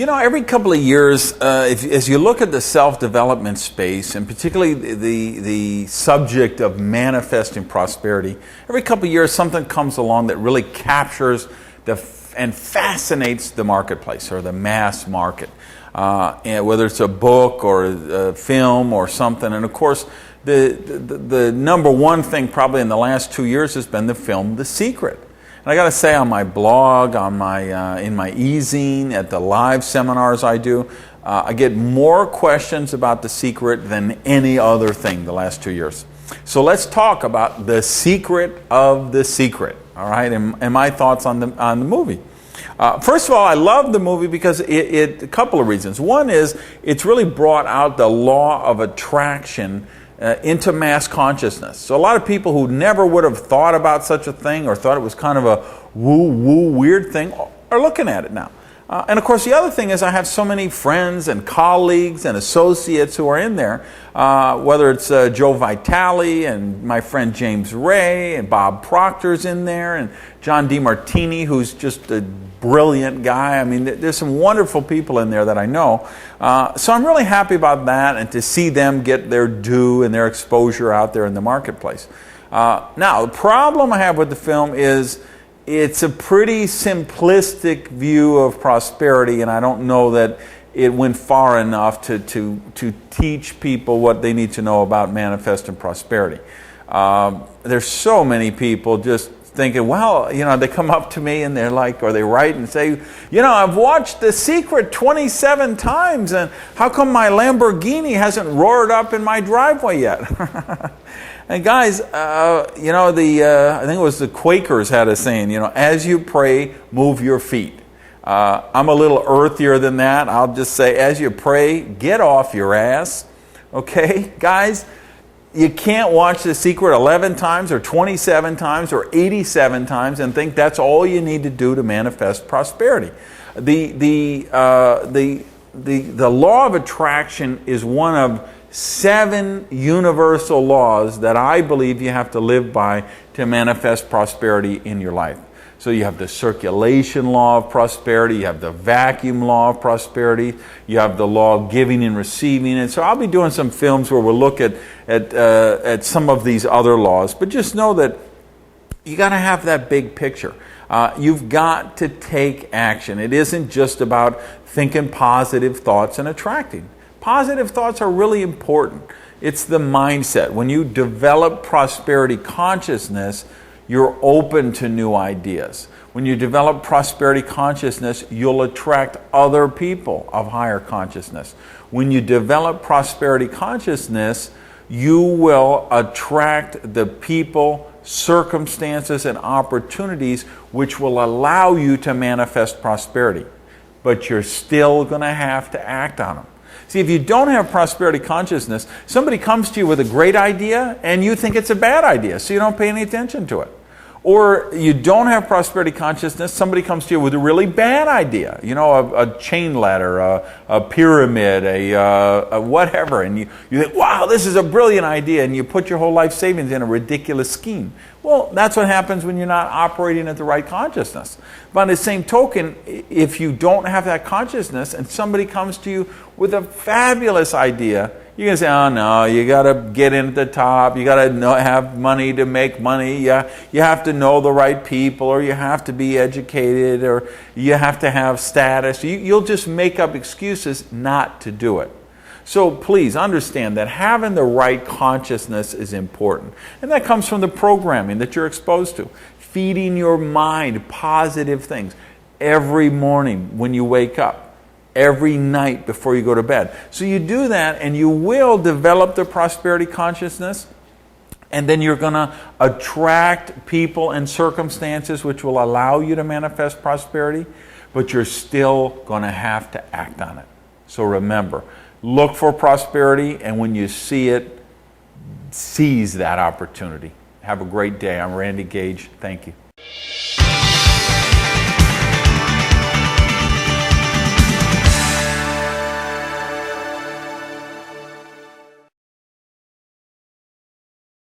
Every couple of years, as you look at the self-development space, and particularly the subject of manifesting prosperity, every couple of years something comes along that really captures and fascinates the marketplace or the mass market, and whether it's a book or a film or something. And of course, the number one thing probably in the last 2 years has been the film The Secret. And I got to say, on my blog, in my e-zine, at the live seminars I do, I get more questions about The Secret than any other thing the last 2 years. So let's talk about The Secret of The Secret, all right, and my thoughts on the movie. First of all, I love the movie because a couple of reasons. One is it's really brought out the law of attraction into mass consciousness. So a lot of people who never would have thought about such a thing or thought it was kind of a woo-woo weird thing are looking at it now. And of course the other thing is I have so many friends and colleagues and associates who are in there, whether it's Joe Vitale and my friend James Ray and Bob Proctor's in there and John DeMartini, who's just a brilliant guy. I mean, there's some wonderful people in there that I know. So I'm really happy about that and to see them get their due and their exposure out there in the marketplace. Now, the problem I have with the film is it's a pretty simplistic view of prosperity, and I don't know that it went far enough to teach people what they need to know about manifesting prosperity. There's so many people just thinking, well, they come up to me and they're like, or they write and say, I've watched The Secret 27 times, and how come my Lamborghini hasn't roared up in my driveway yet? And guys, I think it was the Quakers had a saying, as you pray, move your feet. I'm a little earthier than that. I'll just say, as you pray, get off your ass. Okay, guys? You can't watch The Secret 11 times or 27 times or 87 times and think that's all you need to do to manifest prosperity. The law of attraction is one of 7 universal laws that I believe you have to live by to manifest prosperity in your life. So you have the circulation law of prosperity, you have the vacuum law of prosperity, you have the law of giving and receiving. And so I'll be doing some films where we'll look at some of these other laws. But just know that you got to have that big picture. You've got to take action. It isn't just about thinking positive thoughts and attracting. Positive thoughts are really important. It's the mindset. When you develop prosperity consciousness, you're open to new ideas. When you develop prosperity consciousness, you'll attract other people of higher consciousness. When you develop prosperity consciousness, you will attract the people, circumstances, and opportunities which will allow you to manifest prosperity. But you're still going to have to act on them. See, if you don't have prosperity consciousness, somebody comes to you with a great idea and you think it's a bad idea, so you don't pay any attention to it. Or you don't have prosperity consciousness, somebody comes to you with a really bad idea, a chain ladder, a pyramid, a whatever, and you think, wow, this is a brilliant idea, and you put your whole life savings in a ridiculous scheme. Well, that's what happens when you're not operating at the right consciousness. But on the same token, if you don't have that consciousness and somebody comes to you with a fabulous idea, you're going to say, oh no, you got to get in at the top, you got to have money to make money, you have to know the right people, or you have to be educated, or you have to have status. You'll just make up excuses not to do it. So please understand that having the right consciousness is important. And that comes from the programming that you're exposed to. Feeding your mind positive things every morning when you wake up. Every night before you go to bed. So you do that and you will develop the prosperity consciousness, and then you're going to attract people and circumstances which will allow you to manifest prosperity, but you're still going to have to act on it. So remember, look for prosperity, and when you see it, seize that opportunity. Have a great day. I'm Randy Gage. Thank you.